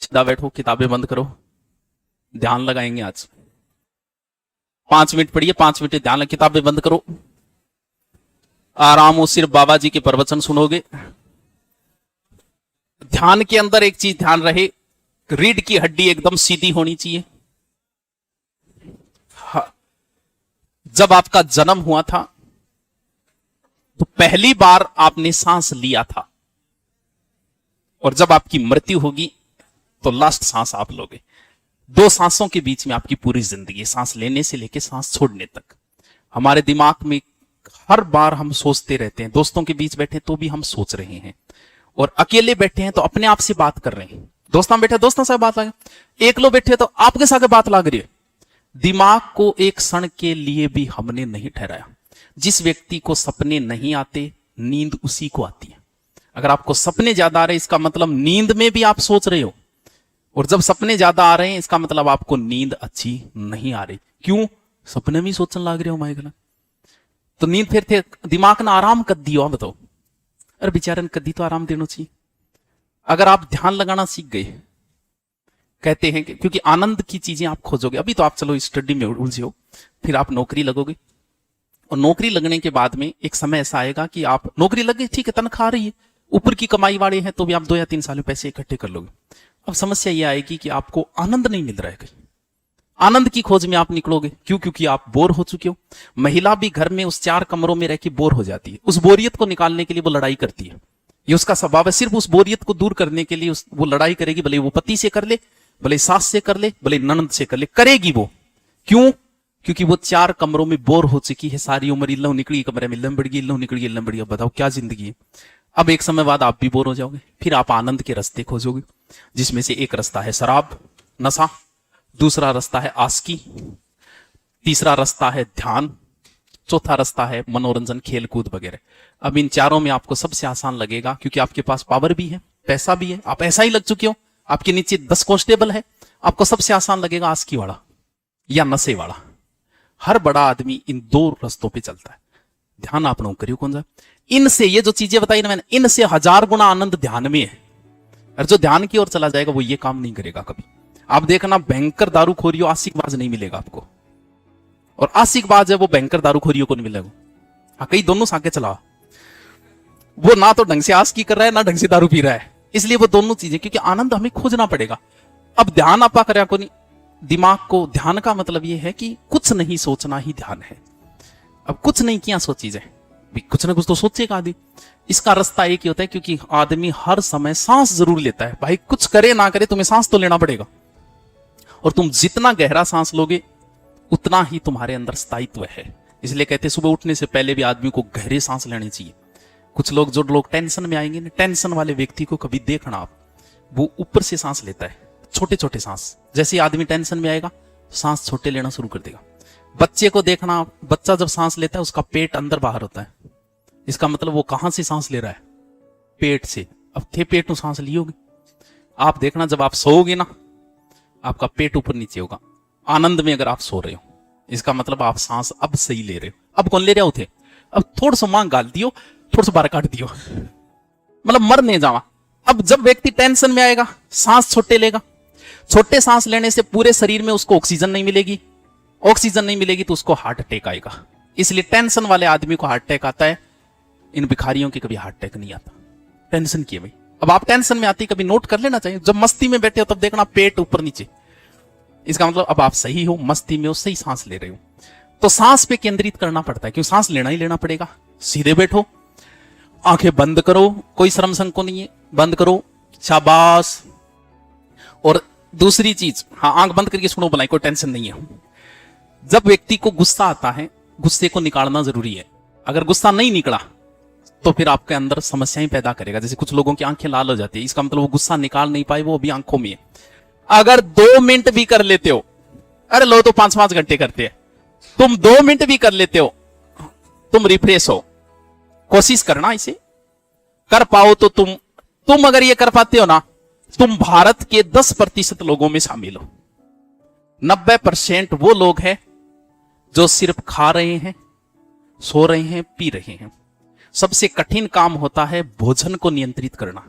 सीधा बैठो, किताबें बंद करो, ध्यान लगाएंगे आज 5 मिनट पढ़िए, 5 मिनट ध्यान लग, किताबें बंद करो, आराम हो, सिर्फ बाबा जी के प्रवचन सुनोगे। ध्यान के अंदर एक चीज ध्यान रहे, रीढ़ की हड्डी एकदम सीधी होनी चाहिए। जब आपका जन्म हुआ था तो पहली बार आपने सांस लिया था, और जब आपकी मृत्यु होगी तो लास्ट सांस आप लोगे। 2 सांसों के बीच में आपकी पूरी जिंदगी, सांस लेने से लेकर सांस छोड़ने तक। हमारे दिमाग में हर बार हम सोचते रहते हैं, दोस्तों के बीच बैठे तो भी हम सोच रहे हैं, और अकेले बैठे हैं तो अपने आप से बात कर रहे हैं। दोस्तों बैठे दोस्तों से बात लगे, एक लोग बैठे तो आपके साथ बात लग रही है। दिमाग को एक क्षण के लिए भी हमने नहीं ठहराया। जिस व्यक्ति को सपने नहीं आते, नींद उसी को आती है। अगर आपको सपने ज्यादा आ रहे हैं, इसका मतलब नींद में भी आप सोच रहे हो, और जब सपने ज्यादा आ रहे हैं इसका मतलब आपको नींद अच्छी नहीं आ रही। क्यों? सपने में सोचने लग रहे हो माइकल। तो नींद फिर थे, दिमाग ने आराम कर दियो, बताओ। अरे बेचारे कद्दी तो आराम देना चाहिए। अगर आप ध्यान लगाना सीख गए, कहते हैं कि क्योंकि आनंद की चीजें आप खोजोगे। अभी तो आप चलो स्टडी में उलझे हो, फिर आप नौकरी लगोगे, और नौकरी लगने के बाद में एक समय ऐसा आएगा कि आप नौकरी लग गई, ठीक है, तनख्वाह आ रही है, ऊपर की कमाई वाले हैं, तो भी आप 2 या 3 साल में पैसे इकट्ठे कर लोगे। अब समस्या यह आएगी कि आपको आनंद नहीं मिल रहा है। कहीं आनंद की खोज में आप निकलोगे, क्यों? क्योंकि आप बोर हो चुके हो। महिला भी घर में उस 4 कमरों में रह के बोर हो जाती है। उस बोरियत को निकालने के लिए वो लड़ाई करती है, ये उसका स्वभाव है। सिर्फ उस बोरियत को दूर करने के लिए वो लड़ाई करेगी, भले वो पति से कर ले, भले सास से कर ले, भले ननद से कर ले, करेगी वो। क्यों? क्योंकि वो 4 कमरों में बोर हो चुकी है। सारी उम्र इल्लो निकली, कमरे में लंबड़ गई, इल्लो निकल गई, लंबड़ गई। बताओ क्या जिंदगी है। अब एक समय बाद आप भी बोर हो जाओगे, फिर आप आनंद के रास्ते खोजोगे, जिसमें से एक रास्ता है शराब, नशा, दूसरा रास्ता है आस्की, तीसरा रास्ता है ध्यान, चौथा रास्ता है मनोरंजन, खेलकूद वगैरह। अब इन चारों में आपको सबसे आसान लगेगा, क्योंकि आपके पास पावर भी है, पैसा भी है, आप ऐसा ही लग चुके हो, आपके नीचे 10 कांस्टेबल है, आपको सबसे आसान लगेगा आस्की वाला या नशे वाला। हर बड़ा आदमी इन 2 रास्तों पे चलता है। ध्यान आप लोग करियो कौन सा। इनसे, ये जो चीजें बताई ना मैंने, इनसे 1000 गुना आनंद ध्यान में है। और जो ध्यान की ओर चला जाएगा वो ये काम नहीं करेगा कभी। आप देखना, भयंकर दारूखोरियों आशिकबाज नहीं मिलेगा आपको, और आशिकबाज है वो भयंकर दारूखोरियों को नहीं मिलेगा। हाँ, कई दोनों साके चला, वो ना तो ढंग से आस्की कर रहा है, ना ढंग से दारू पी रहा है। इसलिए वो दोनों चीजें, क्योंकि आनंद हमें खोजना पड़ेगा। अब ध्यान आपा करा को नहीं, दिमाग को, ध्यान का मतलब ये है कि कुछ नहीं सोचना ही ध्यान है। अब कुछ नहीं किया सोची जाए, कुछ ना कुछ तो सोचेगा आदमी। इसका रास्ता एक ही होता है, क्योंकि आदमी हर समय सांस जरूर लेता है। भाई कुछ करे ना करे, तुम्हें सांस तो लेना पड़ेगा, और तुम जितना गहरा सांस लोगे उतना ही तुम्हारे अंदर स्थायित्व है। इसलिए कहते सुबह उठने से पहले भी आदमी को गहरे सांस लेने चाहिए। कुछ लोग, जो लोग टेंशन में आएंगे ना, टेंशन वाले व्यक्ति को कभी देखना आप, वो ऊपर से सांस लेता है, छोटे छोटे सांस। जैसे आदमी टेंशन में आएगा, सांस छोटे लेना शुरू कर देगा। बच्चे को देखना, बच्चा जब सांस लेता है उसका पेट अंदर बाहर होता है। इसका मतलब वो कहां से सांस ले रहा है? पेट से। अब थे पेट में सांस लियोगे, आप देखना जब आप सोओगे ना, आपका पेट ऊपर नीचे होगा। आनंद में अगर आप सो रहे हो, इसका मतलब आप सांस अब सही ले रहे हो। अब कौन ले रहे हो थे? अब थोड़ा सा मांग गाल दियो, थोड़ा सा बार काट दियो, मतलब मर नहीं जावा। अब जब व्यक्ति टेंशन में आएगा, सांस छोटे लेगा। छोटे सांस लेने से पूरे शरीर में उसको ऑक्सीजन नहीं मिलेगी, ऑक्सीजन नहीं मिलेगी तो उसको हार्ट अटैक आएगा। इसलिए टेंशन वाले आदमी को हार्ट अटैक आता है, इन भिखारियों की कभी हार्ट अटैक नहीं आता। टेंशन किए भाई। अब आप टेंशन में आती, कभी नोट कर लेना चाहिए। जब मस्ती में बैठे हो तब देखना पेट ऊपर नीचे, इसका मतलब अब आप सही हो, मस्ती में हो, सही सांस ले रहे हो। तो सांस पे केंद्रित करना पड़ता है, क्यों? सांस लेना ही लेना पड़ेगा। सीधे बैठो, आंखें बंद करो, कोई शर्म संकोच नहीं है, बंद करो, शाबाश। और दूसरी चीज, हाँ, आंख बंद करके सुनो, बनाई, कोई टेंशन नहीं है। जब व्यक्ति को गुस्सा आता है, गुस्से को निकालना जरूरी है। अगर गुस्सा नहीं निकला तो फिर आपके अंदर समस्याएं पैदा करेगा। जैसे कुछ लोगों की आंखें लाल हो जाती है, इसका मतलब वो गुस्सा निकाल नहीं पाए, वो अभी आंखों में है। अगर 2 मिनट भी कर लेते हो, अरे लो तो 5-5 घंटे करते हैं, तुम 2 मिनट भी कर लेते हो, तुम रिफ्रेश हो। कोशिश करना, इसे कर पाओ तो तुम अगर ये कर पाते हो ना, तुम भारत के 10% लोगों में शामिल हो। 90% वो लोग हैं जो सिर्फ खा रहे हैं, सो रहे हैं, पी रहे हैं। सबसे कठिन काम होता है भोजन को नियंत्रित करना।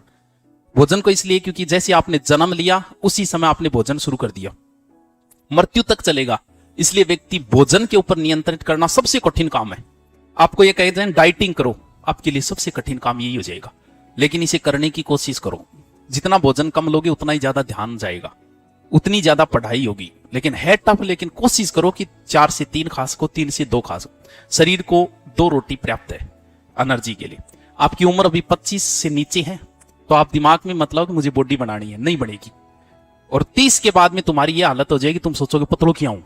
भोजन को इसलिए क्योंकि जैसे आपने जन्म लिया उसी समय आपने भोजन शुरू कर दिया, मृत्यु तक चलेगा। इसलिए व्यक्ति भोजन के ऊपर नियंत्रित करना सबसे कठिन काम है। आपको यह कहते हैं डाइटिंग करो, आपके लिए सबसे कठिन काम यही हो जाएगा, लेकिन इसे करने की कोशिश करो। जितना भोजन कम लोगे उतना ही ज्यादा ध्यान जाएगा, उतनी ज्यादा पढ़ाई होगी, लेकिन है टफ। लेकिन कोशिश करो कि 4 से 3 खा सको, 3 से 2 खा सको। शरीर को 2 रोटी पर्याप्त है एनर्जी के लिए। आपकी उम्र अभी 25 से नीचे है तो आप दिमाग में मतलब मुझे बॉडी बनानी है, नहीं बनेगी। और 30 के बाद में तुम्हारी ये हालत हो जाएगी, तुम सोचोगे पतलो क्यों हूं।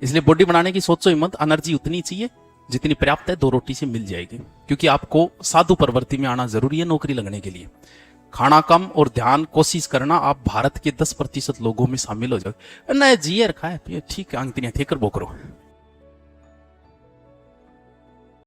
इसलिए बॉडी बनाने की सोचो ही मत, एनर्जी उतनी चाहिए जितनी पर्याप्त है, 2 रोटी से मिल जाएगी। क्योंकि आपको साधु प्रवृत्ति में आना जरूरी है नौकरी लगने के लिए। खाना कम और ध्यान कोशिश करना, आप भारत के 10% लोगों में शामिल हो जाओगे। नहीं जी रखा है ठीक है, अंतिया थे कर बोकरो।